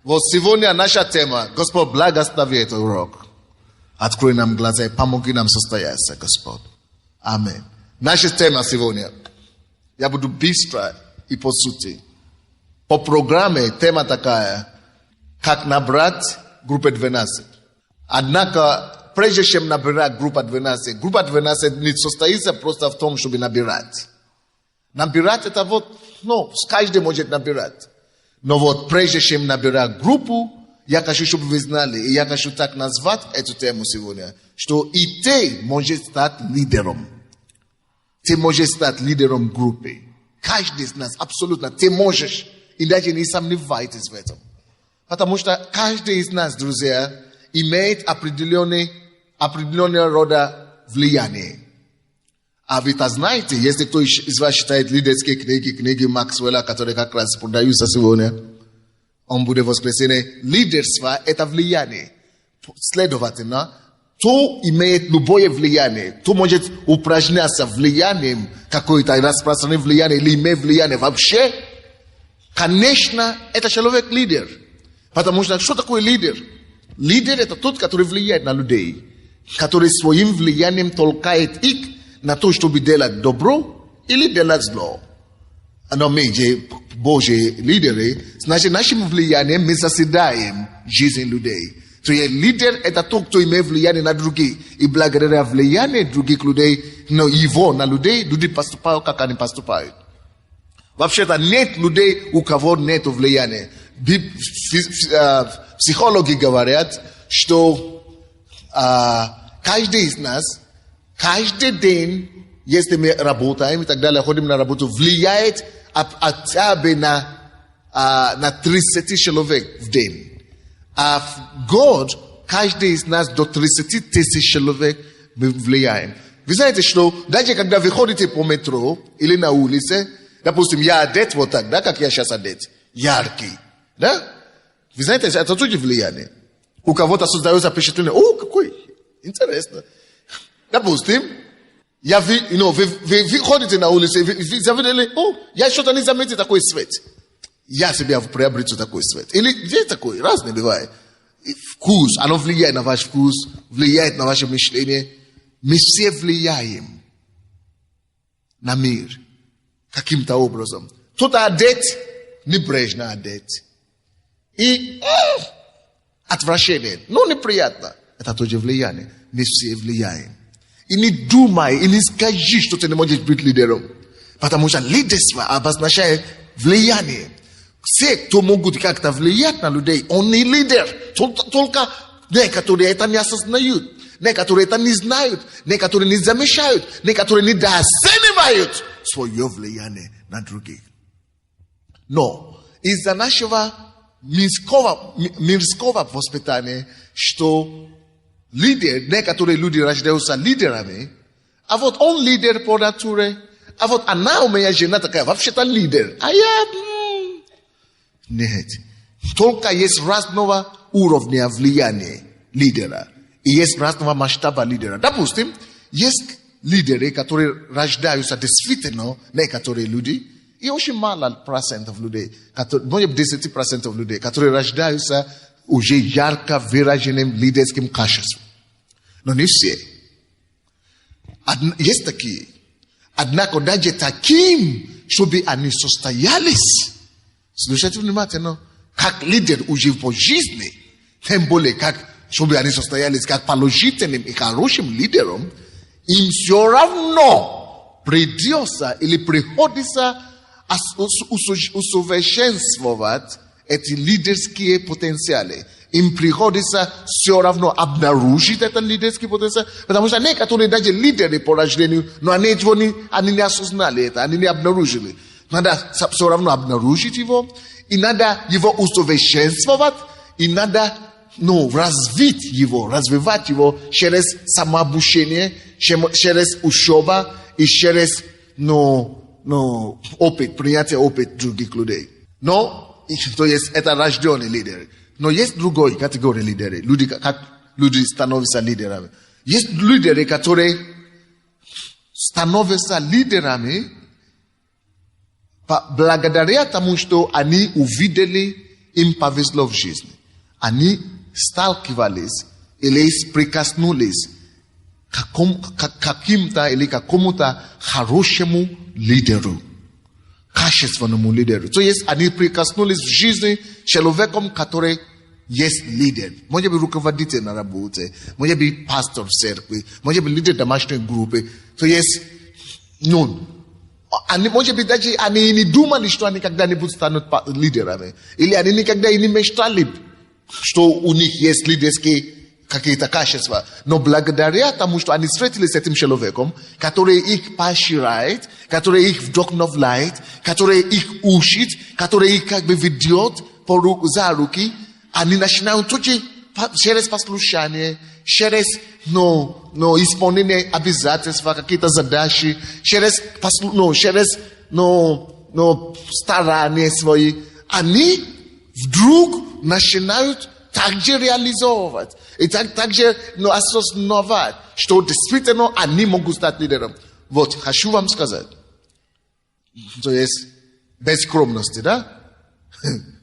Вот сегодня наша тема, Господь, благослови этот урок. Открой нам глаза и помоги нам состояться, Господь. Аминь. Наша тема сегодня. Я буду быстро и по сути. По программе тема такая, как набрать группу 12. Однако, прежде чем набирать группу 12 не состоится просто в том, чтобы набирать. Набирать это вот, каждый может набирать. Но вот прежде чем набирать группу, я хочу, чтобы вы знали, и я хочу так назвать эту тему сегодня, что и ты можешь стать лидером. Ты можешь стать лидером группы. Каждый из нас, абсолютно, ты можешь. И даже не сомневайтесь в этом. Потому что каждый из нас, друзья, имеет определенного рода влияние. А вы это знаете, если кто из вас читает лидерские книги Максвелла, которые как раз продаются сегодня, он будет в воскресенье. Лидерство – это влияние. Следовательно, кто имеет любое влияние, кто может упражняться влиянием, какое-то распространение влияния или иметь влияние вообще, конечно, это человек-лидер. Потому что что такое лидер? Лидер – это тот, который влияет на людей, который своим влиянием толкает их на то, чтобы делать добро или делать зло. Но мы же Божьи лидеры, значит, нашим влиянием мы созидаем жизнь людей. То есть лидер – это тот, кто имеет влияние на других. И благодаря влиянию других людей, на людей, люди поступают, как они поступают. Вообще-то нет людей, у кого нет влияния. Психологи говорят, что каждый из нас, каждый день, если мы работаем и так далее, ходим на работу, влияет хотя бы на 30 человек в день. А в год каждый из нас до 30 тысяч человек влияем. Вы знаете, что даже когда вы ходите по метро или на улице, допустим, я одет вот так, да, как я сейчас одет, яркий, да? Вы знаете, это тоже влияние. У кого-то создается впечатление, какой интересно. Допустим, вы ходите на улице, вы заметили, я что-то не заметил такой свет. Я себе приобрету такой свет. Или где такой? Разный бывает. Вкус, оно влияет на ваш вкус, влияет на ваше мышление. Мы все влияем на мир каким-то образом. Кто-то одет, небрежно одет. И отвращение, неприятно. Это тоже влияние. Мы все влияем. И не думай, и не скажи, что ты не можешь быть лидером. Потому что лидерство обозначает влияние. Все, кто могут как-то влиять на людей, он не лидер. Только некоторые это не осознают. Некоторые это не знают. Некоторые не замечают. Некоторые недооценивают свое влияние на других. Но из-за нашего мирского воспитания, что некоторые люди рождаются лидерами, а вот он лидер по натуре, а вот она у меня жена такая, вообще-то лидер, а я... Нет. Только есть разного уровня влияния лидера, и есть разного масштаба лидера. Допустим, есть лидеры, которые рождаются действительно, некоторые люди, и очень мало процентов людей, может 10% людей, которые рождаются уже ярко выраженным лидерским качеством. Но не все. Есть такие. Однако даже таким, чтобы они состоялись. Слушайте внимательно. Как лидер уже по жизни, тем более, чтобы они состоялись как положительным и хорошим лидером, им все равно придется или приходится усовершенствовать эти лидерские потенциалы. Им приходится все равно обнаружить этот лидерский потенциал, потому что некоторые даже лидеры по рождению, но они не осознали это, они не обнаружили. Надо все равно обнаружить его, и надо его усовершенствовать, и надо развивать его через самообучение, через учебу и через опыт, принятие опыта других людей. То есть это рожденные лидеры. Но есть другой категория лидеров. Люди становятся лидерами. Есть лидеры, которые становятся лидерами благодаря тому, что они увидели им повезло в жизни. Они сталкивались или прикоснулись к каким-то или какому-то хорошему лидеру, качественному лидеру. То есть они прикоснулись в жизни человеком, который есть лидер. Может быть, руководитель на работе, может быть, пастор в церкви, может быть, лидер домашней группы. То есть, они, может быть, даже они не думали, что они когда-нибудь станут лидерами. Или они никогда не мечтали, что у них есть лидерские какие-то качества. Но благодаря тому, что они встретились с этим человеком, который их поощряет, который их вдохновляет, который их учит, который их как бы ведет за руки, они начинают тоже через послушание, через исполнение обязательств, какие-то задачи, через старания свои, они вдруг начинают также реализовывать и также осознавать, что действительно они могут стать лидером. Вот, хочу вам сказать, то есть без скромности, да?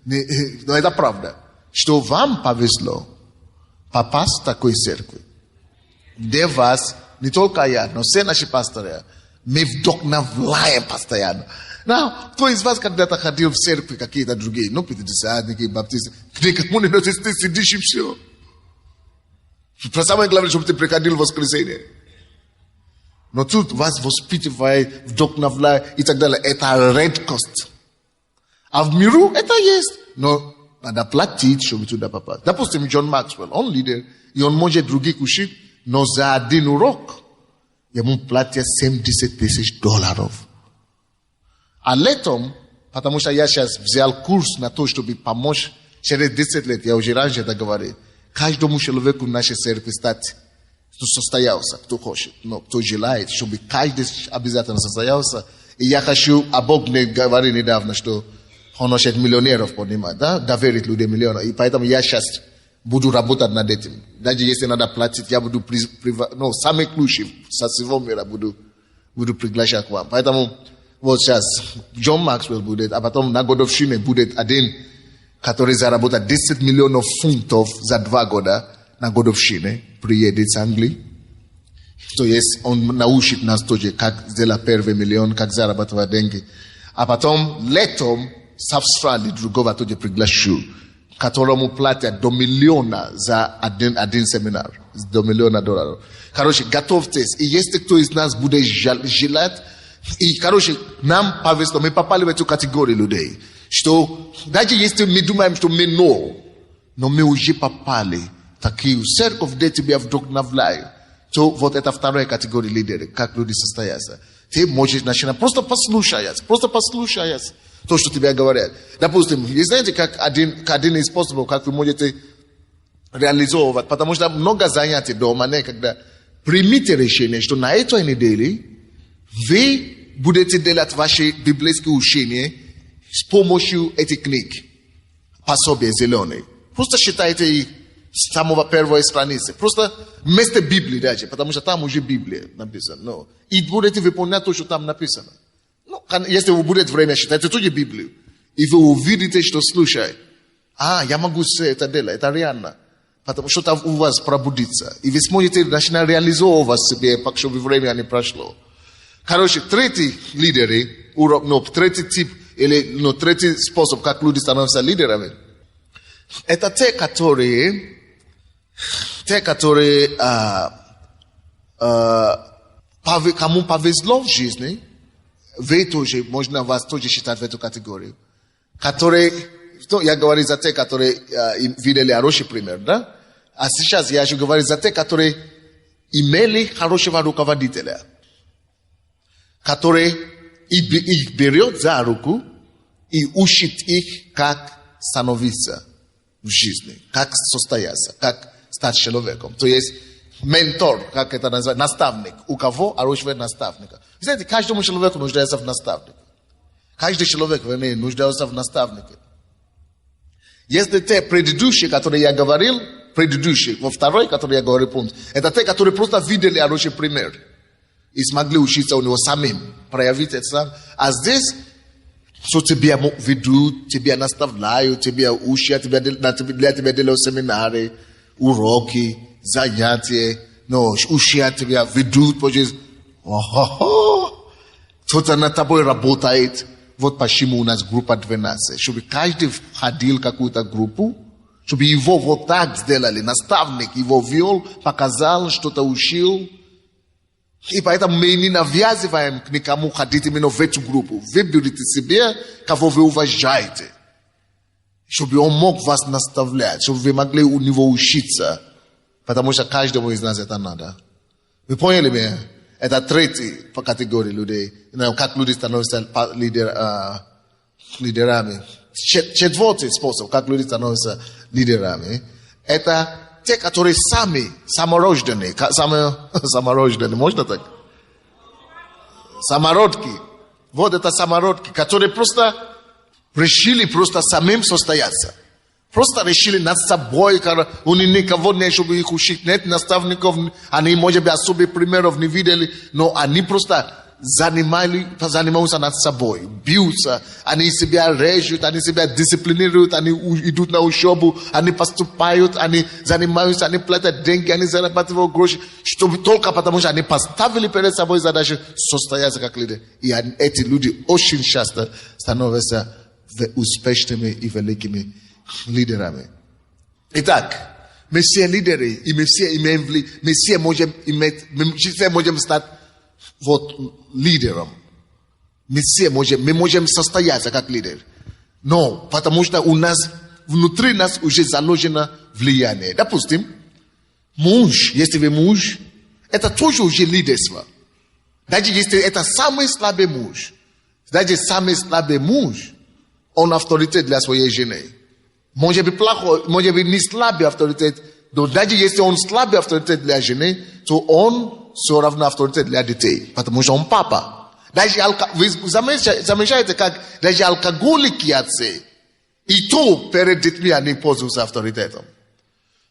Но это правда, что вам повезло попасть в такой церкви, где вас, не только я, но все наши пасторы, мы вдохновляем постоянно. Кто из вас когда-то ходил в церкви какие-то другие, пятидесятники, баптисты, никому не носишь, ты сидишь и все. Самое главное, чтобы ты приходил в воскресенье. Но тут вас воспитывает, вдохновляет и так далее. Это редкость. А в миру это есть. Но надо платить, чтобы туда попасть. Допустим, Джон Максвелл, он лидер, и он может других учить, но за один урок ему платят $70,000. А летом, потому что я сейчас взял курс на то, чтобы помочь, через 10 лет, я уже раньше это говорил, каждому человеку в нашей церкви стать, кто состоялся, кто хочет, но кто желает, чтобы каждый обязательно состоялся. И я хочу, а Бог мне говорил недавно, что он хочет миллионеров поднимать, да, доверить людям миллионов. И поэтому я сейчас буду работать над этим. Даже если надо платить, я буду, самый ключи со всего мира буду приглашать к вам. Поэтому вот сейчас Джон Максвелл будет, а потом на годовщине будет один, который заработает 10 миллионов фунтов за 2 года на годовщине, приедет с Англии. То есть он научит нас тоже, как сделать первый миллион, как зарабатывать деньги. А потом летом с Австралии другого тоже приглашу, которому платят $2 миллиона за один семинар. $2 миллиона. Короче, готовьтесь. И если кто из нас будет желать, и, нам повезло, мы попали в эту категорию людей, что даже если мы думаем, что мы но мы уже попали в такую церковь, где тебя вдохновляют, то вот это вторая категория лидеров, как люди состоятся. Ты можешь начинать просто послушать то, что тебе говорят. Допустим, вы знаете, как один из способов, как вы можете реализовывать, потому что много занятий дома, когда примите решение, что на этой неделе вы будете делать ваши библейские учения с помощью этих книг, пособия зеленые. Просто читайте их с самого первой страницы. Просто вместо Библии даже, потому что там уже Библия написана. И будете выполнять то, что там написано. Если вы будете время читать, это тоже Библию. И вы увидите, что слушай. Я могу все это делать, это реально. Потому что там у вас пробудится. И вы сможете начинать реализовывать себе, чтобы время не прошло. Третий лидеры, третий тип, или третий способ, как люди становятся лидерами, это те, которые кому повезло в жизни, вы тоже, можно вас тоже считать в эту категорию, я говорю за те, которые видели хороший пример, да? А сейчас я же говорю за те, которые имели хорошего руководителя, который их берет за руку и учит их, как становиться в жизни, как состояться, как стать человеком. То есть ментор, как это называется, наставник. У кого хорошего наставника? Вы знаете, каждому человеку нуждается в наставнике. Каждый человек нуждается в наставнике. Если те предыдущие, которые я говорил, во второй, который я говорил пункт, это те, которые просто видели хороший пример и смогли учиться у него самим, проявить это сам. А здесь So тебе ведут, тебя наставляют, тебя учат, тебя делают семинары, уроки, занятия, но учат тебя, ведут, кто-то над тобой работает. Вот почему у нас группа 12. Чтобы каждый входил в какую-то группу, чтобы его вот так сделали, наставник его вел, показал, что-то учил. И поэтому мы не навязываем к никому ходить именно в эту группу. Выберите себе, кого вы уважаете. Чтобы он мог вас наставлять, чтобы вы могли у него учиться. Потому что каждому из нас это надо. Вы поняли меня? Это третий по категории людей. Как люди становятся лидерами. Четвертый способ, как люди становятся лидерами, это те, которые сами саморожденные. Саморожденные, можно так? Самородки. Вот это самородки, которые просто решили просто самим состояться. Просто решили над собой, у них никого нет, чтобы их учить, нет наставников, они, может быть, особых примеров не видели, но они просто занимаются над собой, бьются, они себя режут, они себя дисциплинируют, они идут на учебу, они поступают, они занимаются, они платят деньги, они зарабатывают гроши, чтобы только потому, что они поставили перед собой задачу состояться как лидеры. И эти люди очень часто становятся успешными и великими лидерами. Итак, мы все лидеры, и мы все можем стать вот лидером. Мы можем состояться как лидер. Но потому что у нас, внутри нас уже заложено влияние. Допустим, муж, если вы муж, это тоже уже лидерство. Даже если это самый слабый муж, он авторитет для своей жены. Может быть плохой, может быть не слабый авторитет, но даже если он слабый авторитет для жены, то он все равно авторитет для детей, потому что он папа. Даже вы замечаете, как даже алкоголики отцы, и то перед детьми они пользуются авторитетом.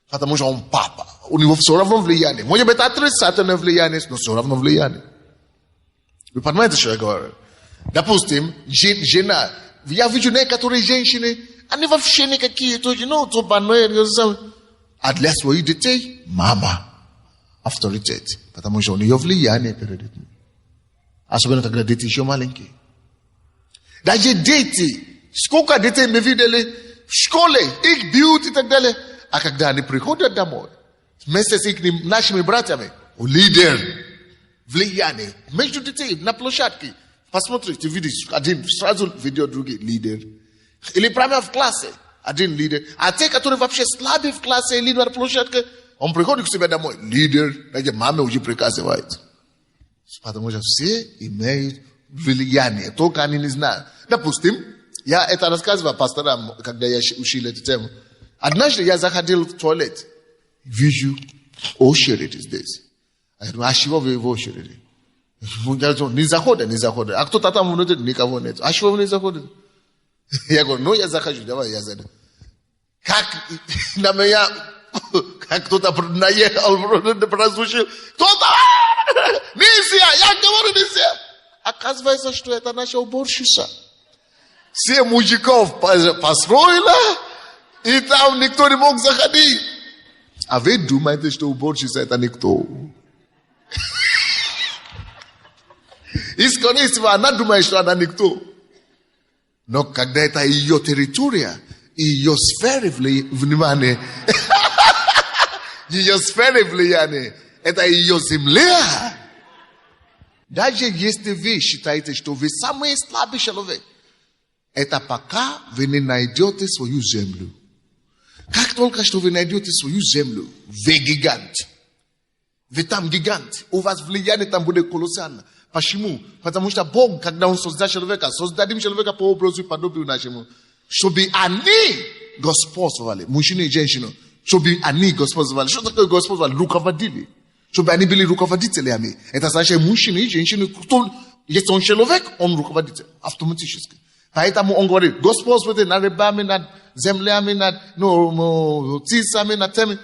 Потому что он папа. У него все равно влияние. Может быть отрицательное влияние, но все равно влияние. Вы понимаете, что я говорю? Допустим, жена. Я вижу некоторые женщины, они вообще никакие, то банные. А для своих детей мама авторитет. Потому что у нее влияние перед детьми. Особенно, когда дети еще маленькие. Даже дети, сколько детей мы видели в школе, их бьют и так далее. А когда они приходят домой, вместе с их нашими братьями, лидер, влияние. Между детей на площадке. Посмотрите, видишь, один сразу ведет другой лидер. Или прямо в классе, один лидер. А те, которые вообще слабые в классе или на площадке, он приходит к себе домой, лидер, даже мама уже приказывает. Потому что все имеют влияние, только они не знают. Допустим, я это рассказывал пасторам, когда я учил эту тему. Однажды я заходил в туалет, вижу очередь здесь. Я думаю, а чего вы в очереди? Не заходят. А кто-то там внутри, никого нет. А чего вы не заходите? Я говорю, я захожу, давай я зайду. Как на меня, как кто-то наехал, прозвучил, кто-то, нельзя, я говорю, нельзя. Оказывается, что это наша уборщица. Все мужиков построила, и там никто не мог заходить. А вы думаете, что уборщица это никто? И скорее всего, она думает, что она никто. Но когда это ее территория, ее сфера внимания, ее сфера влияния, это ее земля. Даже если вы считаете, что вы самый слабый человек, это пока вы не найдете свою землю. Как только что вы найдете свою землю, вы гигант. Вы там гигант. У вас влияние там будет колоссально. Почему? Потому что Бог, когда Он создал человека, создадим человека по образу и подобию нашему, чтобы они господствовали, мужчины и женщины, чтобы они господствовали. Что такое господствовали? Руководили. Чтобы они были руководителями. Это значит, мужчины и женщины, если он человек, он руководитель. Автоматически. Поэтому он говорит, господствуйте над рыбами, над землями, над птицами, над теми.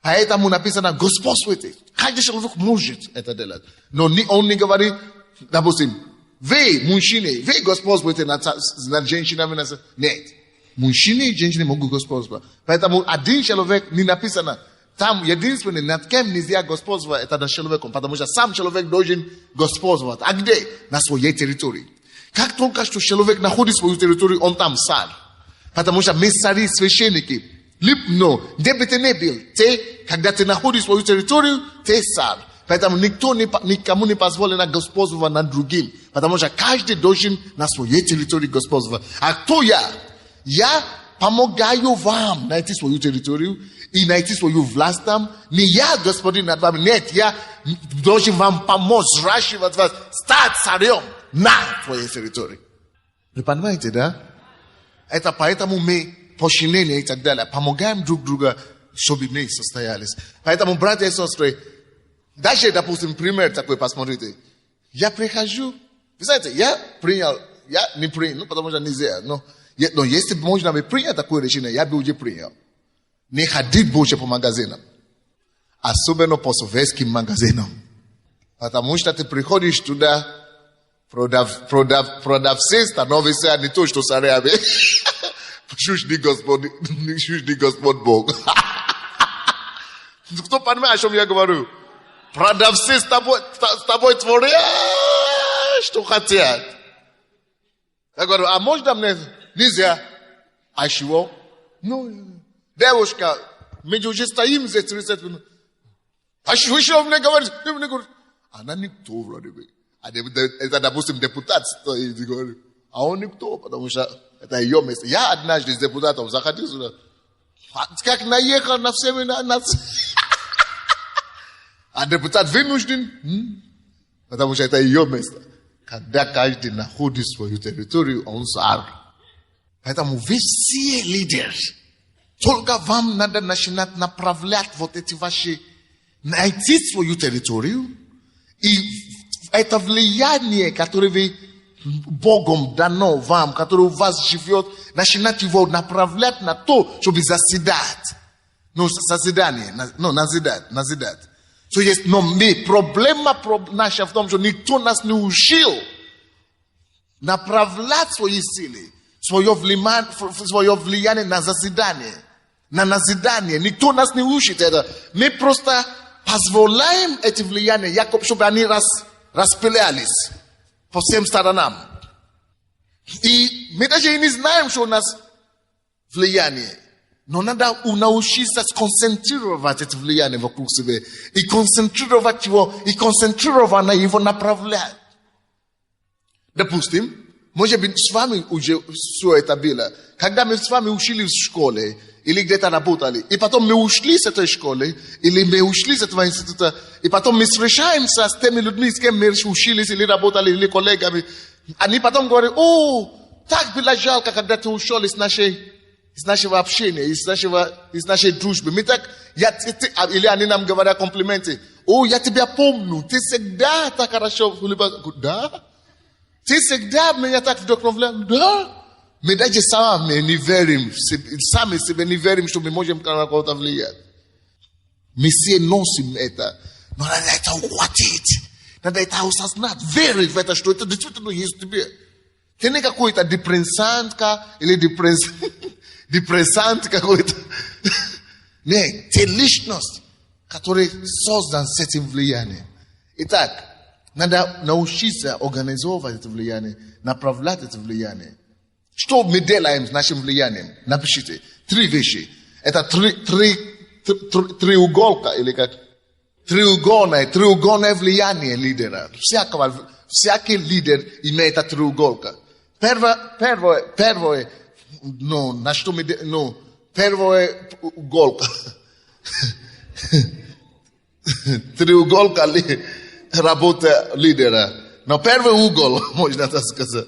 Поэтому написано, господствуйте. Каждый человек может это делать. Но он не говорит, допустим, Vei, mужчины, vei господствуйте над женщинами, нет. Мужчины и женщины могут господствовать. Поэтому один человек не написано. Там единственный, над кем нельзя господствовать, это над человеком. Потому что сам человек должен господствовать. А где? На своей территории. Как только что человек находит свою территорию, он там царь. Потому что мы цари, священники. Но, где бы ты ни был, когда ты находишь свою территорию, ты царь. Поэтому никому не позволено господствовать над другим. Потому что каждый должен на своей территории господствовать. А кто я? Я помогаю вам найти свою территорию и найти свою власть там. Не я господин над вами. Нет, я должен вам помочь сращивать вас, стать царем на твоей территории. Вы понимаете, да? Это поэтому мы подчинение и так далее. Помогаем друг другу, чтобы мы состоялись. Поэтому, братья и сестры, даже, допустим, пример такой, посмотрите. Я прихожу, вы знаете, я не принял, потому что нельзя, но если бы можно бы принять такое решение, я бы уже принял. Не ходить больше по магазинам. Особенно по советским магазинам. Потому что ты приходишь туда, продавцы становятся не то, что царями. Чушь Господь Бог. Кто понимает, о чем я говорю? Продавцы с тобой творят, что хотят. Я говорю, а можно мне? Нельзя. А чего? Девушка, мы уже стоим здесь 30 минут. А что мне говорит? Она никто вроде бы. Это, допустим, депутат стоит и говорит. А он никто, потому что это ее место. Я однажды с депутатом заходил сюда. Как наехал на всеми нас. А депутат вынужден. Потому что это ее место. Когда каждый находит свою территорию, он царь. Поэтому вы все лидеры. Только вам надо начинать направлять вот эти ваши... Найти свою территорию. И это влияние, которое вы Богом дано вам, которое у вас живет, начинать его направлять на то, чтобы заседать. Назидать. So есть, но проблема наша в том, что никто нас не учил направлять свои силы, свое влияние на заседание, на назидание. Никто нас не учит это. Мы просто позволяем эти влияния, чтобы они распылялись по всем сторонам. И мы даже и не знаем, что у нас влияние. Но надо научиться сконцентрировать это влияние вокруг себя. И концентрировать его, и концентрированно его направлять. Допустим, может быть, с вами уже все это было. Когда мы с вами учились в школе, или где-то работали, и потом мы ушли с этой школы, или мы ушли с этого института, и потом мы встречаемся с теми людьми, с кем мы учились, или работали, или коллегами. Они потом говорят, так было жалко, когда ты ушел из нашего общения, из нашей дружбы. Или они нам говорят комплименты. Я тебя помню, ты всегда так хорошо улыбался. Да? Ты всегда меня так вдохновлял. Да? Мы даже сами не верим, сами себе не верим, что мы можем на кого-то влиять. Мы все носим это. Но надо это ухватить. Надо это осознать, верить в это, что это действительно есть в тебе. Ты не какой-то депрессантка или депрессант какой-то. Нет, ты личность, которая создан с этим влиянием. Итак, надо научиться организовывать это влияние, направлять это влияние. Что мы делаем с нашим влиянием? Напишите. 3 вещи. Это треуголка, или как? Треугольное влияние лидера. Всякий лидер имеет эту треуголка. Первое, на что мы делаем? Первая уголка. Треуголка работа лидера. Но первый угол, можно так сказать.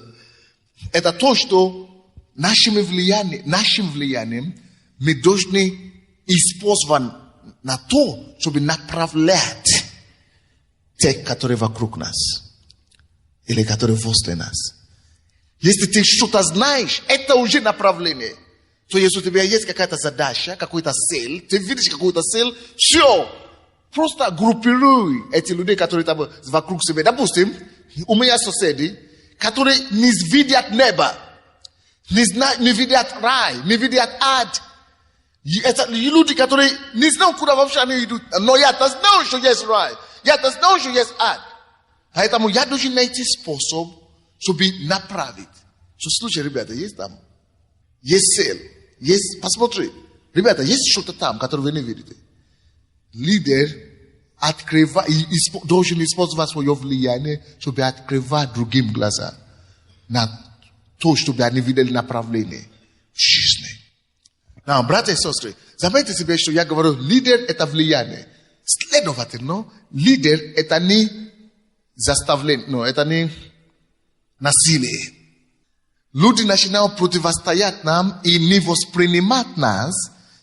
Это то, что нашим влиянием мы должны использовать на то, чтобы направлять тех, которые вокруг нас. Или которые возле нас. Если ты что-то знаешь, это уже направление. То если у тебя есть какая-то задача, какой-то цель, ты видишь какую-то цель, все. Просто группируй эти людей, которые там вокруг себя. Допустим, у меня соседи, который не видят небо, не видят рай, не видят ад. Это люди, которые не знают, куда вообще они идут. Но я-то знаю, что есть рай. Я-то знаю, что есть ад. Поэтому я должен найти способ, чтобы направить. Что слушай, ребята, есть там. Есть цель. Есть, посмотри. Ребята, есть что-то там, которое вы не видите. Лидер должен использовать свое влияние, чтобы открывать другим глаза на то, чтобы они видели направление в жизни. Братья и сестры, заметьте себе, что я говорю, лидер – это влияние. Следовательно, лидер – это не заставление, это не насилие. Люди начинают противостоять нам и не воспринимать нас,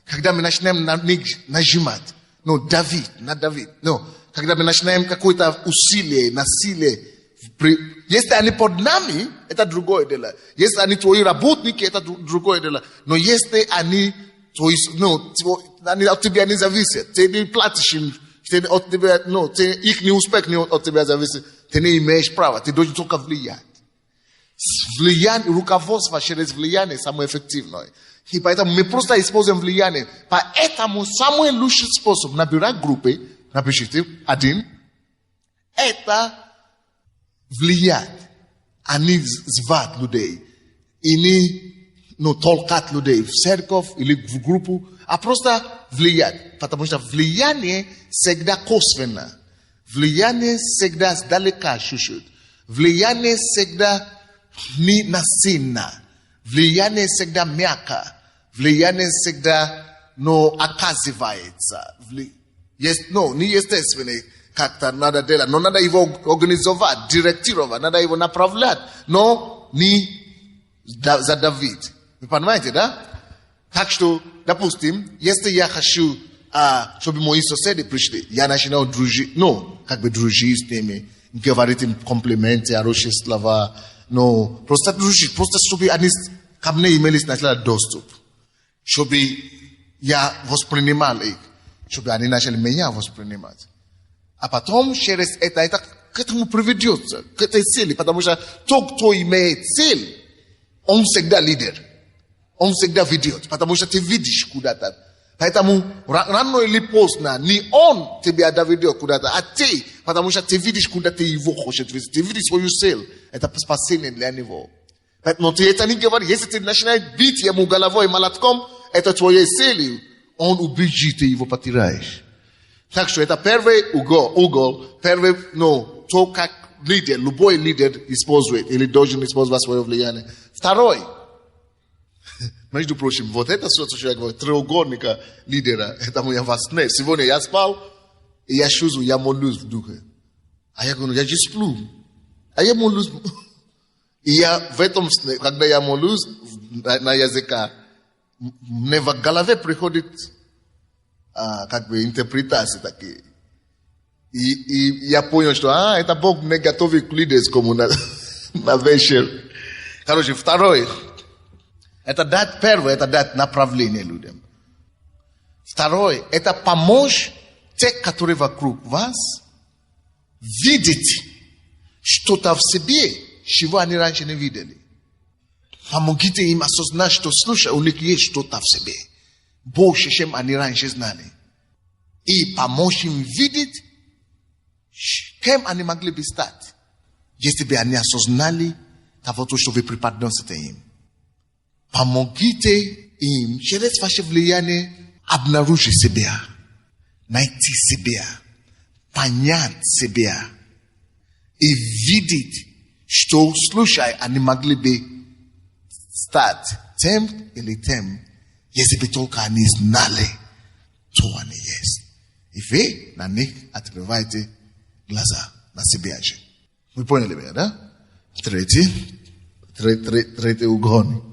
когда мы начинаем на них нажимать. Давид. Когда мы начинаем какое-то усилие, насилие. Если они под нами, это другое дело. Если они твои работники, это другое дело. Но если они от тебя не зависят, ты не платишь им, их не успех не от тебя зависит, ты не имеешь права, ты должен только влиять. Влияние, руководство через влияние самое эффективное. И поэтому мы просто используем влияние. Поэтому самый лучший способ набирать группы, напишите, один, это влиять, а не звать людей. И не толкать людей в церковь или в группу, а просто влиять. Потому что влияние всегда косвенно. Влияние всегда сдалека чуть-чуть. Влияние всегда не насильно. Влияние всегда мягко. Влияние всегда оказывается. Не естественное. Как-то надо делать. Но надо его организовать, директировать, надо его направлять. Но не задавить. Вы понимаете, да? Так что, допустим, если я хочу, чтобы мои соседи пришли, я начинаю дружить, дружить с ними, говорить им комплименты, хорошие слова, просто дружить, просто чтобы они ко мне имели сначала доступ. Чтобы я воспринимал их, чтобы они начали меня воспринимать. А потом через это к этому приведется, к этой цели. Потому что тот, кто имеет цель, он всегда лидер. Он всегда ведет. Потому что ты видишь куда-то. Поэтому рано или поздно не он тебя доведет куда-то, а ты. Потому что ты видишь, куда ты его хочешь вести. Ты видишь свою цель. Это спасение для него. Но ты это не говоришь. Если ты начинаешь бить ему головой молотком, это твоя цель. Он убежит, ты его потеряешь. Так что это первый угол, то, как лидер, любой лидер использует или должен использовать свое влияние. Второй, между прочим, вот это, что я говорю, треугольника лидера, это моя во сне. Сегодня я спал, и я чувствую, я молюсь в духе. А я говорю, я же сплю. А я молюсь. И я в этом сне, когда я молюсь на языке, мне в голове приходит интерпретации такие. И я понял, что это Бог мне готовит к лидерскому на вечер. Короче, второй, это дать первое, это дать направление людям. Второй, это помочь тех, которые вокруг вас, видеть что-то в себе, чего они раньше не видели. Помогите им осознать, что, слушай, у них есть что-то в себе. Больше, чем они раньше знали. И помочь им видеть, кем они могли бы стать, если бы они осознали того, что вы преподносите им. Помогите им через ваше влияние обнаружить себя, найти себя, понять себя и видеть, что, слушай, они могли бы стать тем или тем, если бы только они знали, кто они есть. И вы на них открываете глаза на себя же. Вы поняли меня, да? Третий угол.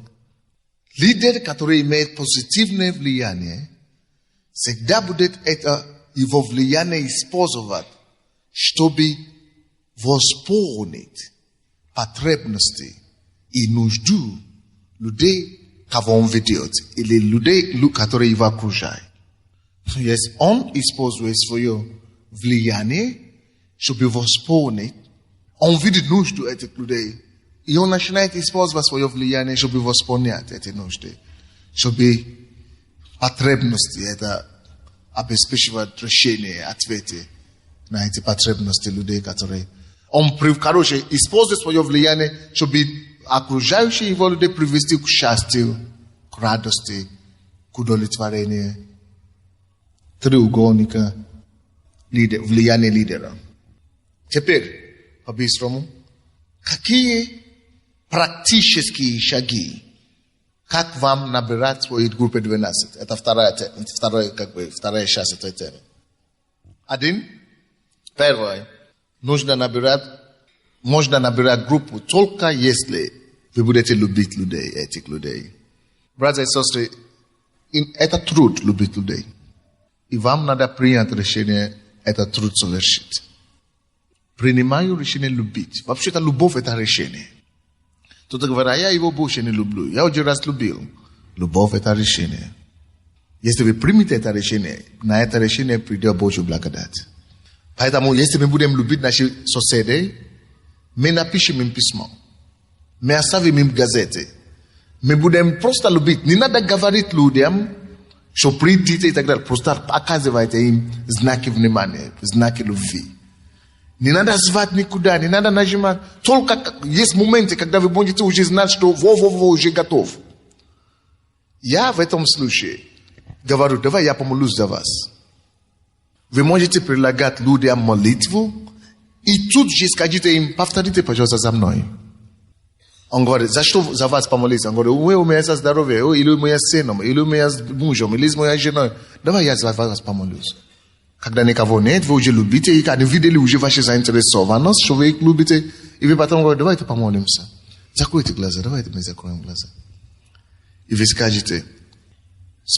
Лидер, который имеет позитивное влияние, всегда будет это его влияние использовать, чтобы восполнить потребности и нужду людей, кого он ведет, или людей, которые его окружают. Если он использует свое влияние, чтобы восполнить, он видит нужду этих людей, И он начинает использовать свое влияние, чтобы восполнять эти нужды. Чтобы потребности это обеспечивать решение, ответы на эти потребности людей, которые... Он, короче, использует свое влияние, чтобы окружающие его людей привести к счастью, к радости, к удовлетворению. Треугольника влияния лидера. Теперь, по-быстрому, какие практические шаги, как вам набирать свои группы 12? Это вторая часть этой темы. Первое. Можно набирать группу только если вы будете любить людей, этих людей. Братья и сестры, это труд любить людей. И вам надо принять решение этот труд совершить. Принимаю решение любить. Вообще-то любовь это решение. Кто-то говорит, я его больше не люблю. Я один раз любил. Любовь это решение. Если вы примете это решение, на это решение придет Божья благодать. Поэтому, если мы будем любить наших соседей, мы напишем им письмо. Мы оставим им газеты. Мы будем просто любить. Не надо говорить людям, что придите и так далее. Просто показывайте им знаки внимания, знаки любви. Не надо звать никуда, не надо нажимать. Только есть моменты, когда вы будете уже знать, что уже готов. Я в этом случае говорю, давай я помолюсь за вас. Вы можете прилагать людям молитву и тут же скажите им, повторите, пожалуйста, за мной. Он говорит, за что за вас помолиться? Он говорит, у меня за здоровье, или у меня с сыном, или у меня с мужем, или с моей женой. Давай я за вас помолюсь. Когда никого нет, вы уже любите, и они видели уже вашу заинтересованность, что вы их любите, и вы потом говорите, давайте помолимся. Закройте глаза, давайте мы закроем глаза. И вы скажете,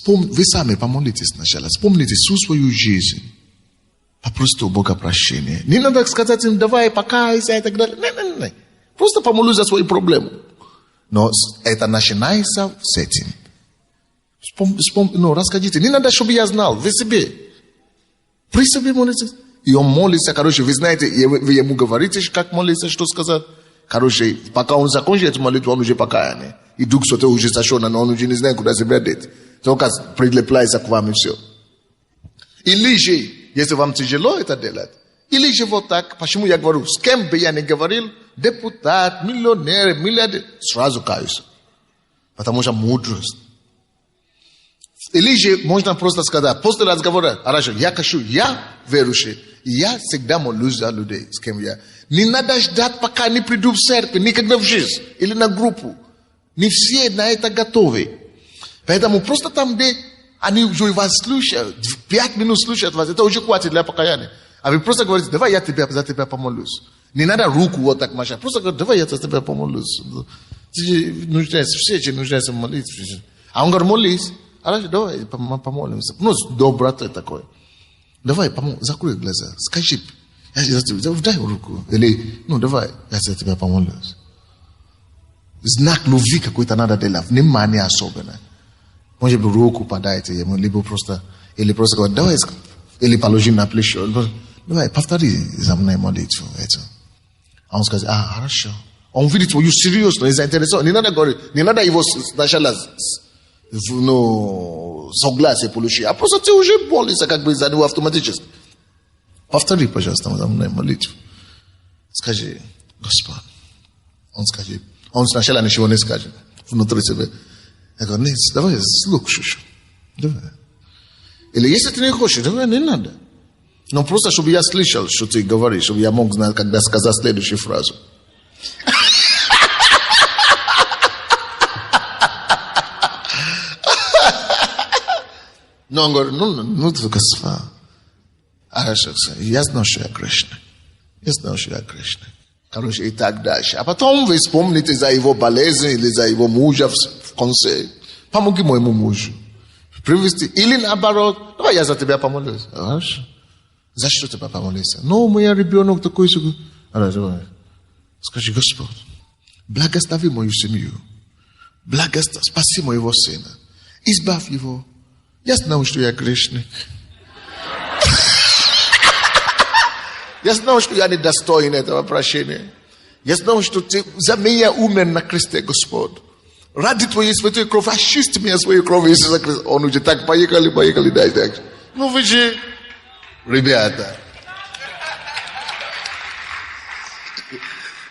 вы сами помолитесь сначала, вспомните всю свою жизнь. Попросите у Бога прощения. Не надо сказать им, давай покайся и так далее. Не. Просто помолюсь за свои проблемы. Но это начинается с этим. Расскажите. Не надо, чтобы я знал. Вы себе. При себе молитесь. И он молится. Короче, вы знаете, вы ему говорите, как молиться, что сказать. Короче, пока он закончит эту молитву, он уже покаянный. И Дух Святой уже сошел, но он уже не знает, куда себя деть. Только прилепляется к вам и все. Или же, если вам тяжело это делать, или же вот так, почему я говорю, с кем бы я ни говорил, депутат, миллионер, миллиардер, сразу каюсь. Потому что мудрость. Или же можно просто сказать, после разговора, хорошо, я хочу, я верующий, и я всегда молюсь за людей, с кем я. Не надо ждать, пока они придут в церковь, никогда в жизнь, или на группу. Не все на это готовы. Поэтому просто там, где они уже вас слушают, 5 минут слушают вас, это уже хватит для покаяния. А вы просто говорите, давай я за тебя помолюсь. Не надо руку вот так махать. Просто говорите, давай я за тебя помолюсь. Все нуждаются в молитве. А он говорит, молись. Хорошо, давай помолимся. Ну, доброта такой. Давай, закрой глаза. Скажи, я за тебя, дай руку. Или, давай, я за тебя помолюсь. Знак любви какой-то надо делать. Внимание особенное. Может быть, руку подайте ему, либо просто говорит, давай, или положим на плечо. Давай, повтори за мной молитву. А он скажет, хорошо. Он видит твою серьезность, заинтересован. Не надо говорить, не надо его сначала согласие получить, а просто ты уже молишься, как бы за него автоматически. Повтори, пожалуйста, за мной молитву. Скажи, Господь. Он сначала ничего не скажет внутри себя. Я говорю, нет, давай слушай. Давай. Или если ты не хочешь, давай, не надо. Но просто, чтобы я слышал, что ты говоришь, чтобы я мог знать, когда сказать следующую фразу. Но он говорит, Господь. Хорошо, я знал, что я грешный. Короче, и так дальше. А потом вы вспомните за его болезнь или за его мужа в конце. Помоги моему мужу. Привести. Или наоборот, давай я за тебя помолюсь. Хорошо. За что тебя помолиться? Мой ребенок такой. Давай. Скажи, Господь, благослови мою семью. Спаси моего сына. Избавь его. Я знал, что я грешник. Я знал, что я недостоин этого прощения. Я знал, что ты за меня умер на кресте, Господь. Ради Твоей святой крови, очисти меня своей кровью, Иисуса Христа. Он уже так, поехали дальше. Ну вы же, ребята.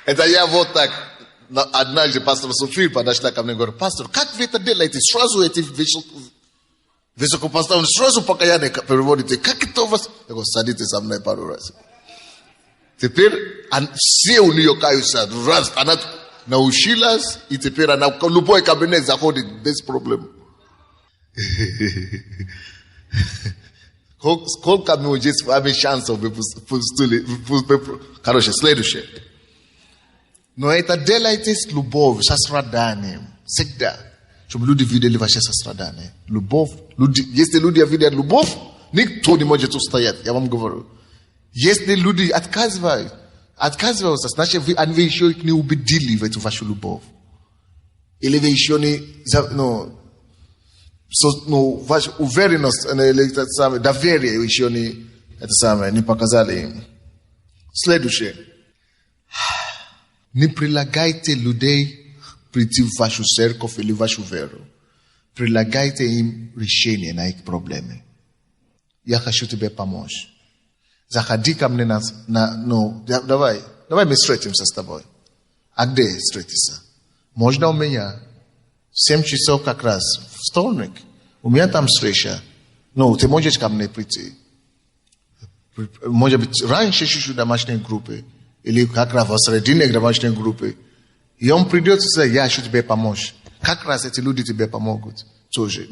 Это я вот так. Однажды пастор София подошла ко мне и говорит: пастор, как вы это делаете? Сразу эти высокопоставленные, сразу покаяние переводите. Как это у вас? Я говорю: садитесь со мной пару раз. Теперь все у нее каются. Раз, она научилась, и теперь она в любой кабинет заходит без проблем. Сколько мы здесь имеем шансов выпустили? Короче, следующее. Но это делайте с любовью, со страданием. Всегда. Чтобы люди видели ваше сострадание. Любовь. Если люди видят любовь, никто не может устоять. Я вам говорю. Если люди отказываются, значит, вы еще их не убедили в эту вашу любовь. Или вы еще не, вашу уверенность, или доверие еще не показали им. Следующее. Не прилагайте людей прийти в вашу церковь или вашу веру. Прилагайте им решение на их проблемы. Я хочу тебе помочь. Заходи ко мне давай мы встретимся с тобой. А где встретиться? Можно у меня. В 7 часов как раз. Вторник. У меня там встреча. Ты можешь ко мне прийти. Может быть, раньше чуть-чуть домашней группы. Или как раз в середине домашней группы. И он придет и скажет: я хочу тебе помочь. Как раз эти люди тебе помогут. Тоже.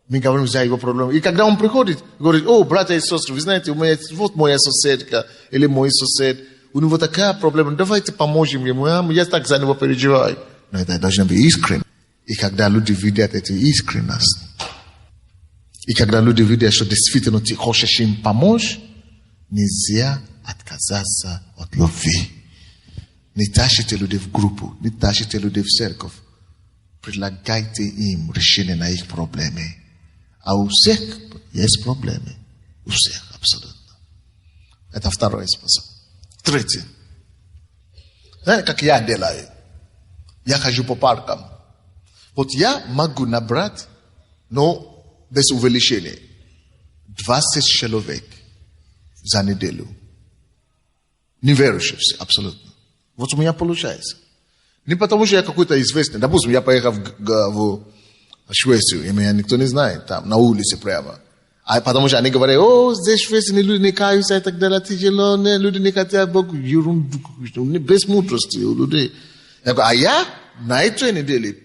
Мы говорим за его проблему. И когда он приходит, говорит: о, братья и сестры, вы знаете, вот моя соседка или мой сосед, у него такая проблема, давайте поможем ему, я так за него переживаю. Но это должно быть искренне. И когда люди видят эту искренность, и когда люди видят, что действительно ты хочешь им помочь, нельзя отказаться от любви. Не тащите людей в группу, не тащите людей в церковь. Предлагайте им решение на их проблемы. А у всех есть проблемы. У всех, абсолютно. Это второй способ. Третий. Знаете, как я делаю? Я хожу по паркам. Вот я могу набрать, но без увеличения, 20 человек за неделю. Неверующих, абсолютно. Вот у меня получается. Не потому, что я какой-то известный. Допустим, я поехал в Швецию, и меня никто не знает, там, на улице прямо. А потому что они говорят: о, здесь в Швеции люди не каются и так далее, тяжело, люди не хотят Богу, ерунду, без мудрости у людей. Я говорю: а я на этой неделе,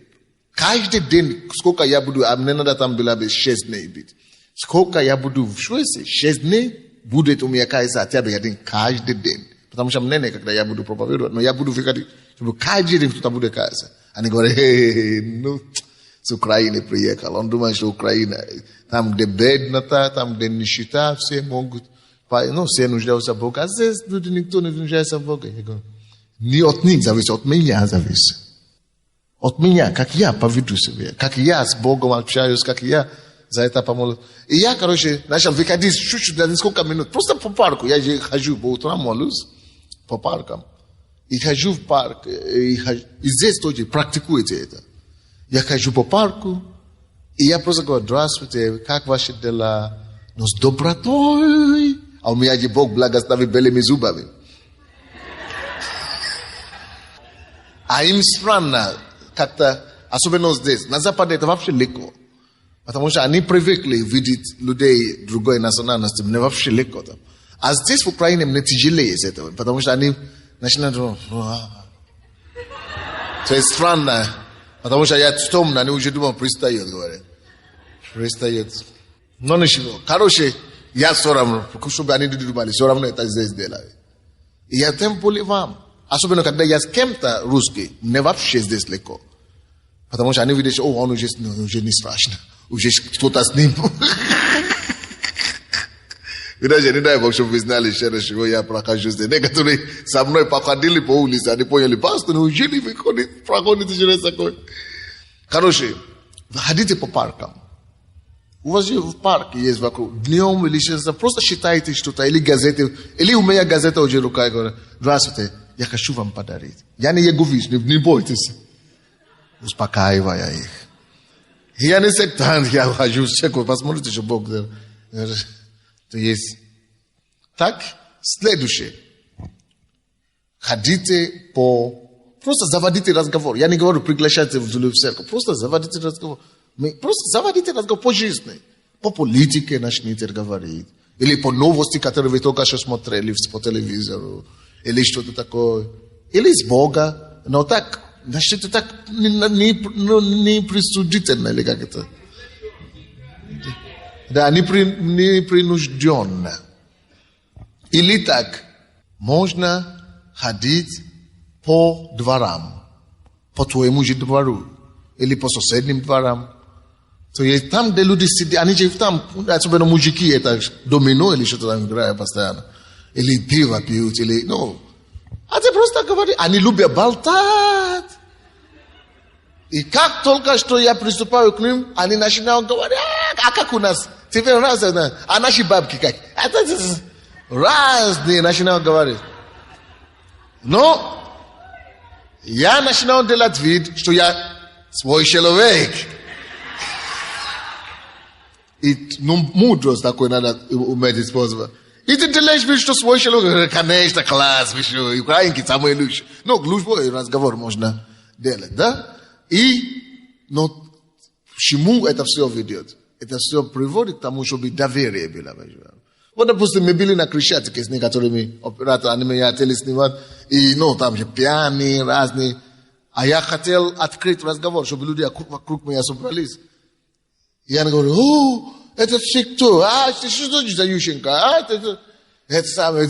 каждый день, сколько я буду, а мне надо там было 6 дней быть. Сколько я буду в Швеции, 6 дней, будет у меня каяться хотя бы один каждый день. Потому что мне некогда я буду проповедовать, но я буду выходить, чтобы каждый день кто-то будет каяться. Они говорят: с Украины приехал. Он думает, что Украина, там, где беднота, там, где нищета, все могут, все нуждаются в Богу. А здесь люди, никто не нуждается в Богу. Я говорю: не от них зависит, от меня зависит. От меня, как я поведу себя, как я с Богом общаюсь, как я за это помолюсь. И я, начал выходить чуть-чуть на несколько минут, просто по парку. Я же хожу по утрам, молюсь по паркам. И хожу в парк, и здесь тоже практикуете это. Я хожу по парку, и я просто говорю: здравствуйте, как ваши дела? Но с добротой. А у меня же Бог благословит белыми зубами. А им странно, как-то, особенно здесь. На Западе это вообще легко. Потому что они привыкли видеть людей другой национальности. Мне вообще легко там. А здесь в Украине мне тяжелее из этого. Потому что они начинают... То есть странно. Потому что я темно, они уже думают, пристает, говорят. Пристает. Но ничего. Короче, я все равно, чтобы они не думали, все равно это здесь делаю. И я тем более вам. Особенно, когда я с кем-то русский, мне вообще здесь легко. Потому что они видят, что он уже не страшно. Уже кто-то с ним. И даже не дай Бог, чтобы вы знали, что я прохожу здесь. Некоторые со мной походили по улице, они поняли: пастор, неужели вы проходите через такое? Короче, ходите по паркам. У вас же в парке есть вокруг. Днем или сейчас просто считайте что-то, или газеты. Или у меня газета уже в руках, говорю: здравствуйте, Yakashuva mpadarit. Yani yegovish, ni boitisi. Uspakaiva ya ich. Yani sektan, ja, hajus, czeko, посмотрите, что Бог. То есть. Так, следующее. Ходите по... Просто заводите разговор. Я не говорю, приглашайте в церковь. Просто заводите разговор. Просто заводите разговор по жизни. По политике начните говорить. Или по новости, которые вы только что смотрели по телевизору. Или что-то такое. Или с Бога. Но так, начните так не присудительно, или как это? Да, не принужденно. Или так, можно ходить по дворам, по твоему же двору, или по соседним дворам. То есть там, где люди сидят, они же там, особенно мужики, это домино или что-то там играют постоянно. Или пиво пьют, или, ну. А ты просто говоришь, они любят болтать. И как только что я приступаю к ним, они начинают говорить, а как у нас? Теперь раз, а наши бабки как? Разные начинают говорить. Но я начинаю делать вид, что я свой человек. И мудрость такой надо уметь использовать. И ты делаешь вид, что свой человек, конечно, класс, еще, украинки самые лучшие. Но любой разговор можно делать, да? Но к чему это все ведет? Это все приводит к тому, чтобы доверие было. Вот, допустим, мы были на Крещатике с некоторыми операторами, они меня хотели снимать, и, там же пьяные, разные. А я хотел открыть разговор, чтобы люди вокруг меня собрались. И я говорю, это все кто? Что значит за Ющенко? Это самое,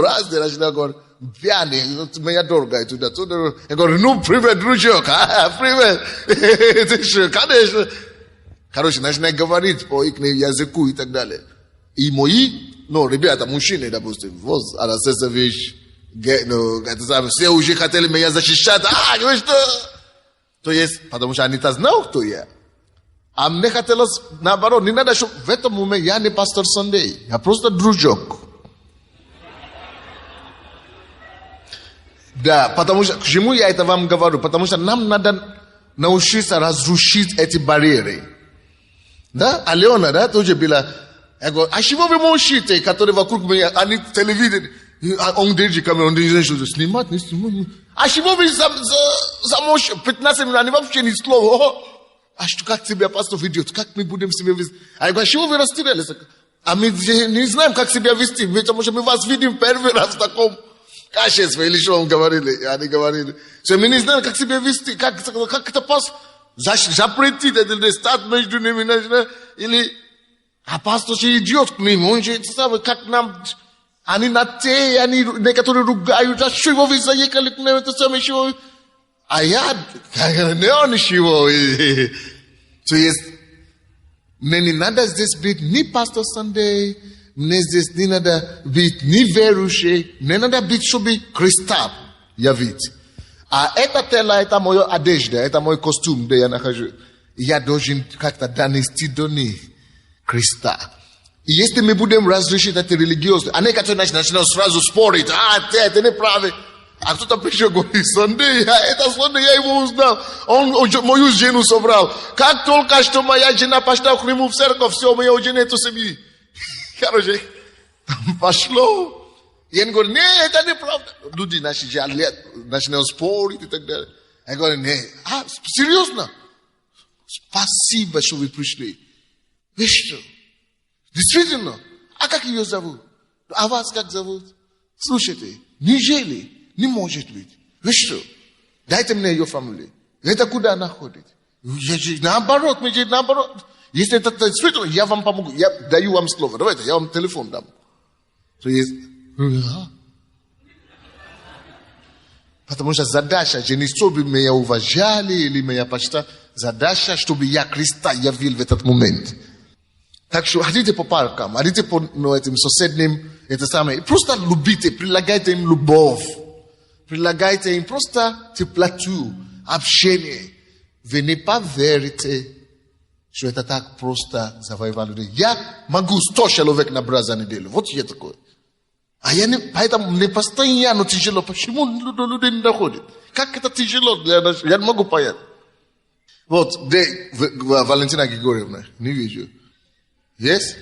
разные, начинаю говорить, пьяные, меня дорогают туда. Я говорю, привет, дружок, привет. Ты что, конечно. Короче, начинаю говорить по их языку и так далее. И мои, ребята, мужчины, допустим, вот Арасесович, все уже хотели меня защищать. Ну что? То есть, потому что они-то знают, кто я. А мне хотелось, наоборот, не надо, чтобы в этом моменте я не пастор Сандей, я просто дружок. Да, потому что, к чему я это вам говорю? Потому что нам надо научиться разрушить эти барьеры. Да, Алена, да, тоже была. Я говорю, а чего вы молчите, которые вокруг меня, они телевидение, он держит камеру, он держит, снимать, не снимать. А чего вы замолчите, 15 минут, они вообще ни слова. А что, как тебя пастор ведет, как мы будем себя вести? А я говорю, а чего вы растерялись? А мы не знаем, как себя вести, потому что мы вас видим первый раз в таком качестве, или что он говорили, они говорили. Что мы не знаем, как себя вести, как это пастор запретит, это стать между ними, или... А пастор же идет к ним, он же, как нам, они на те, они некоторые ругают, а чего вы заехали к нам, это самое, чего? А я, не он чего. То есть, мне не надо здесь быть ни пастор Сандей, мне здесь не надо быть ни верующий, не надо быть, чтобы Христа явить. А это тело, это моя одежда, это мой костюм, где я нахожусь. Я должен как-то донести до них Христа. И если мы будем разрешить это религиозно, а некоторые начинают сразу спорить, ты не правый. А кто-то пришел и говорит, Сандей, это Сандей, я его узнал. Он мою жену собрал. Как только что моя жена пошла к нему в церковь, все, моя жена эту семью. Короче, там пошло. И он говорит, нет, это неправда. Люди начинают спорить и так далее. Я говорю, нет. Серьезно? Спасибо, что вы пришли. Вы что? Действительно? А как ее зовут? А вас как зовут? Слушайте, неужели? Не может быть. Вы что? Дайте мне ее фамилию. Это куда она ходит? Наоборот, наоборот. Если это действительно, я вам помогу. Я даю вам слово. Давайте, я вам телефон дам. То есть, потому что задача же не чтобы меня уважали или меня почитали. Задача, чтобы я Христа явил в этот момент. Так что ходите по паркам, ходите по этим соседним, это самое. Просто любите, прилагайте им любовь. Прилагайте им просто теплоту, общение. Вы не поверите, что это так просто завоевать людей. Я могу 100 человек набрать за неделю. Вот я такой. А поэтому мне постоянно тяжело. Почему люди не доходят? Как это тяжело для нас? Я не могу понять. Вот, где Валентина Григорьевна? Не вижу. Есть?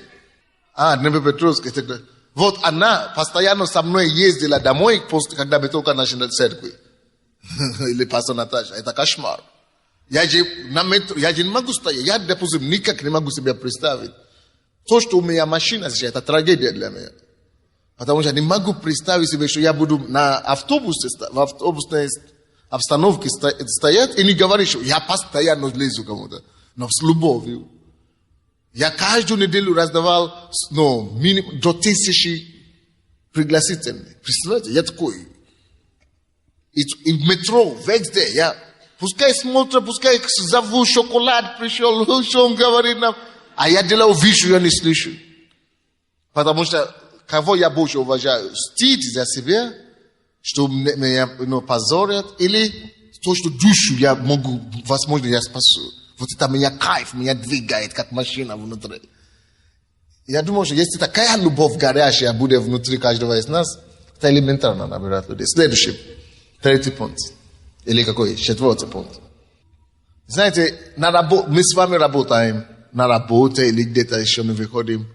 Днепропетровск. Вот она постоянно со мной ездила домой, когда мы только начали церкви. Или пастор Наташа. Это кошмар. Я же не могу стоять. Я, допустим, никак не могу себе представить. То, что у меня машина сейчас, это трагедия для меня. Потому что я не могу представить себе, что я буду на автобусе, в автобусной обстановке стоять и не говорить, что я постоянно лезу кому-то. Но с любовью. Я каждую неделю раздавал минимум до 1000 пригласительных. Представляете, я такой. И в метро, везде, пускай смотрят, пускай зову, шоколад пришел, что он говорит нам. А я делаю вид, что я не слышу. Потому что кого я больше уважаю? Стыд за себя, что меня позорят, или то, что душу я могу, возможно, я спасу. Вот это меня кайф, меня двигает, как машина внутри. Я думаю, что если такая любовь горящая будет внутри каждого из нас, это элементарно набирать людей. Следующий, 3-й пункт. Или какой? 4-й пункт. Знаете, мы с вами работаем на работе или где-то еще мы выходим.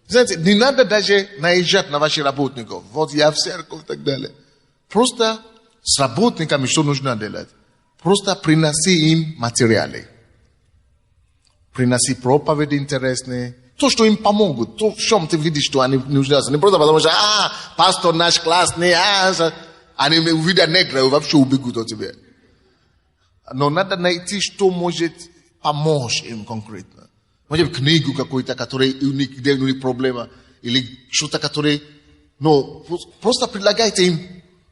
Знаете, не надо даже наезжать на ваших работников. Вот я в церковь и так далее. Просто с работниками что нужно делать? Просто приноси им материалы. Приноси проповеди интересные. То, что им помогут. То, в чем ты видишь, что они нуждаются. Не просто потому что, пастор наш классный, они увидят негра и вообще убегут от тебя. Но надо найти, что может помочь им конкретно. Может быть, книгу какую-то, где у них проблема. Или что-то, которое... просто предлагайте им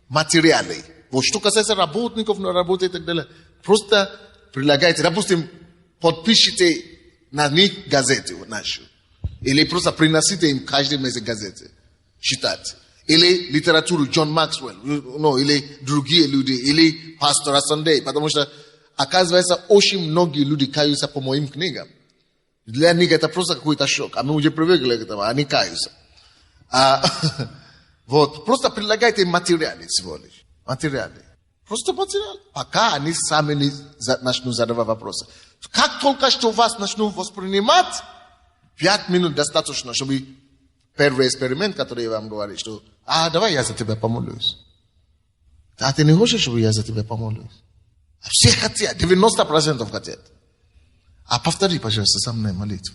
материалы. Вот что касается работников, на работе и так далее. Просто предлагайте, допустим, подпишите на них газеты нашу. Или просто приносите им каждый месяц газеты. Читать. Или литературу Джон Максвелл. Или другие люди. Или пастора Сандей. Потому что, оказывается, очень многие люди каются по моим книгам. Для них это просто какой-то шок. А мы уже привыкли к этому. Они каются. Вот. Просто предлагайте им материалы всего лишь. Материалы. Просто материалы. Пока они сами не начнут задавать вопросы. Как только что вас начнут воспринимать, 5 минут достаточно, чтобы первый эксперимент, который я вам говорю, что давай я за тебя помолюсь. А ты не хочешь, чтобы я за тебя помолюсь? Все хотят, 90% хотят. А повтори, пожалуйста, со мной молитву.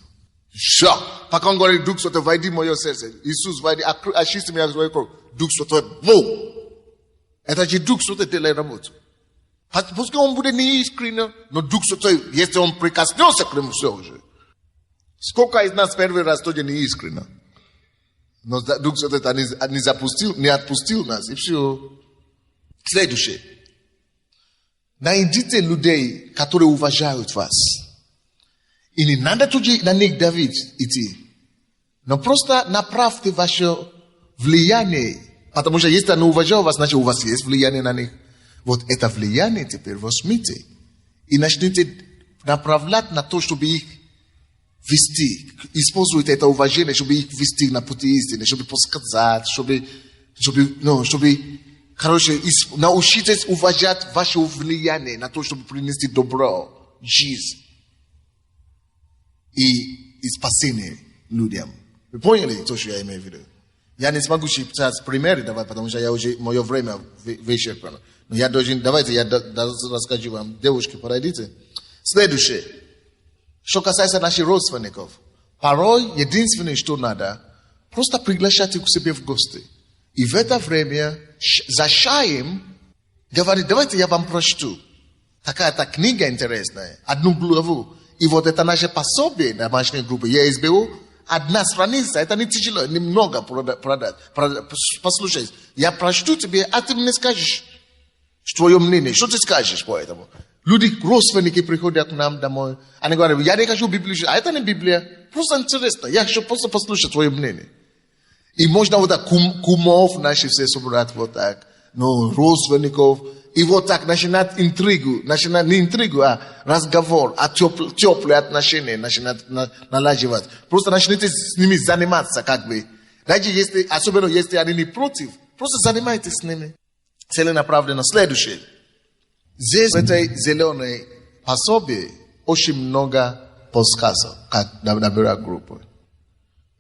Все. Пока он говорит, Дух Святой, войди в мое сердце. Иисус, войди, очисти меня свою кровь. Дух Святой, это же Дух Святой делает работу. Пускай он будет неискренен, но Дух Святой, если он прикоснется к нему, все уже. Сколько из нас первый раз тоже неискренен? Но Дух Святой не отпустил нас, и все. Следующее. Найдите людей, которые уважают вас. И не надо тоже на них давить идти. Но просто направьте ваше влияние. Потому что если они уважают вас, значит у вас есть влияние на них. Вот это влияние теперь возьмите. И начните направлять на то, чтобы их вести. Используйте это уважение, чтобы их вести на пути истины. Чтобы подсказать, чтобы научитесь уважать ваше влияние на то, чтобы принести добро, жизнь и спасение людям. Вы поняли то, что я имею в виду? Я не смогу читать примеры давать, потому что я уже мое время вычерпано. Но давайте я расскажу вам. Девушки, подойдите. Следующее. Что касается наших родственников. Порой единственное, что надо, просто приглашать их к себе в гости. И в это время за чаем говорит, давайте я вам прочту. Такая-то книга интересная. Одну главу. И вот это наше пособие домашней группы. Я изберу одна страница. Это не тяжело, немного продать. Послушай, я прочту тебе, а ты мне скажешь твое мнение. Что ты скажешь по этому? Люди, родственники приходят к нам домой. Они говорят, я не хочу Библию. А это не Библия. Просто интересно. Я хочу просто послушать твое мнение. И можно вот так кумов наши все собрать вот так. Родственников. И вот так начинать интригу. Начинать не интригу, а разговор. А теплые отношения начинать налаживать. Просто начните с ними заниматься как бы. Даже если, особенно если они не против, просто занимайтесь с ними. Целенаправленно. Следующее. Здесь, в этой зеленой пособии, очень много подсказок, как набирать группы.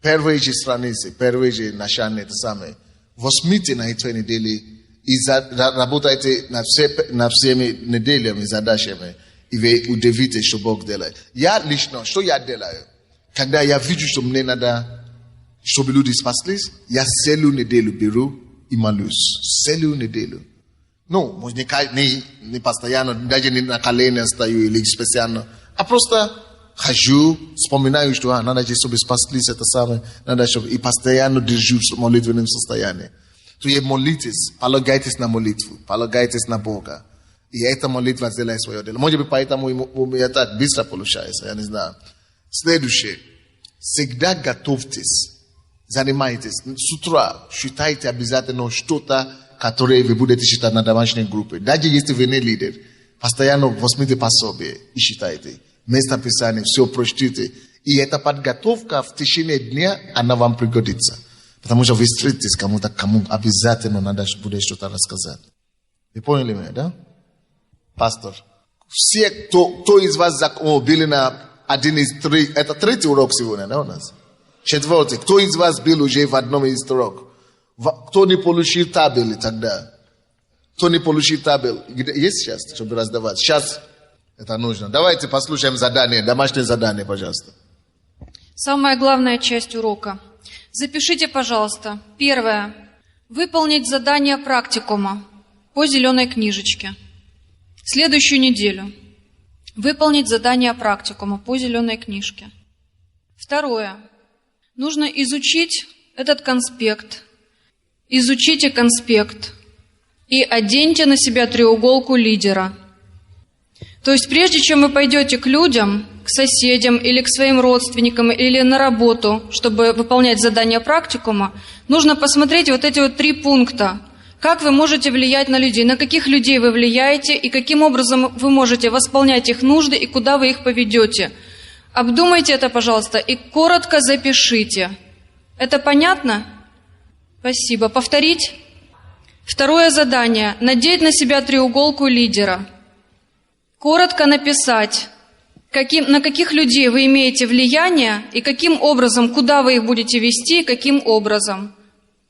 Первые же страницы, первые же начальные, это самое. Возьмите на этой неделе и работайте над всеми неделями, задачами, и вы удивитесь, что Бог делает. Я лично, что я делаю? Когда я вижу, что мне надо, чтобы люди спаслись, я целую неделю беру и молюсь. Целую неделю. Ну, может, не постоянно, даже не на колени стою или специально, а просто хожу, вспоминаю, что надо, чтобы спаслись, это самое, надо, чтобы и постоянно держу в молитвенном состоянии. То есть молитесь, полагайтесь на молитву, полагайтесь на Бога. И эта молитва сделает свое дело. Может быть, поэтому у меня так быстро получается, я не знаю. Следующее. Всегда готовьтесь, занимайтесь. С утра считайте обязательно что-то, которое вы будете считать на домашней группе. Даже если вы не лидер, постоянно возьмите пособие и считайте. Место Писания, все прочтите. И эта подготовка в течение дня, она вам пригодится. Потому что вы встретитесь кому-то, кому обязательно надо будет что-то рассказать. Вы поняли меня, да? Пастор. Все, кто из вас были на один из три, это третий урок сегодня, да, у нас? Четвертый. Кто из вас был уже в одном из уроков? Кто не получил табель тогда? Кто не получил табель? Есть сейчас, чтобы раздавать? Сейчас это нужно. Давайте послушаем задание, домашнее задание, пожалуйста. Самая главная часть урока. Запишите, пожалуйста. Первое. Выполнить задание практикума по зеленой книжечке. Следующую неделю. Выполнить задание практикума по зеленой книжке. Второе. Нужно изучить этот конспект. Изучите конспект и оденьте на себя треуголку лидера. То есть прежде чем вы пойдете к людям, к соседям или к своим родственникам, или на работу, чтобы выполнять задание практикума, нужно посмотреть вот эти вот 3 пункта. Как вы можете влиять на людей, на каких людей вы влияете и каким образом вы можете восполнять их нужды и куда вы их поведете. Обдумайте это, пожалуйста, и коротко запишите. Это понятно? Спасибо. Повторить? Второе задание. Надеть на себя треуголку лидера. Коротко написать, на каких людей вы имеете влияние и каким образом, куда вы их будете вести, каким образом.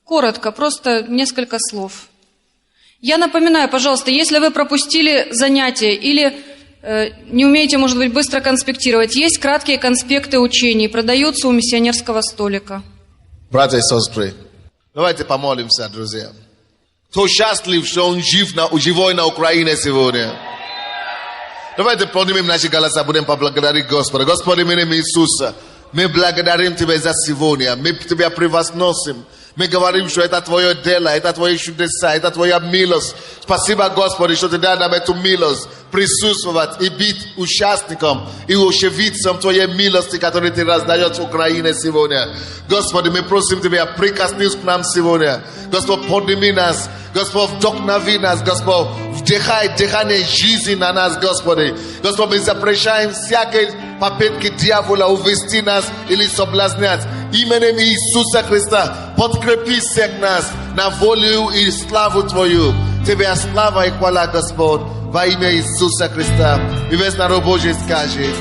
Коротко, просто несколько слов. Я напоминаю, пожалуйста, если вы пропустили занятие или не умеете, может быть, быстро конспектировать, есть краткие конспекты учений, продаются у миссионерского столика. Братья и сестры, давайте помолимся, друзья. Кто счастлив, что он живой на Украине сегодня? Давайте поднимем наши голоса, будем поблагодарить Господа. Господи, в имени Иисуса, мы благодарим Тебя за сегодня. Мы Тебя превозносим. Мы говорим, что это Твое дело, это Твои чудеса, это Твоя милость. Спасибо, Господи, что Ты дал нам эту милость присутствовать и быть участником и очевидцем Твоей милости, которую Ты раздаешь в Украине сегодня. Господи, мы просим Тебя, прикоснись к нам сегодня. Господь, подними нас. Господь, вдохнови нас. Господь, вдыхай дыхание жизни на нас, Господи. Господь, мы запрещаем всякие попытки дьявола увести нас или соблазнять. Именем Иисуса Христа подкрепи всех нас на волю и славу Твою. Тебе слава и хвала, Господь, во имя Иисуса Христа. И весь народ Божий скажет.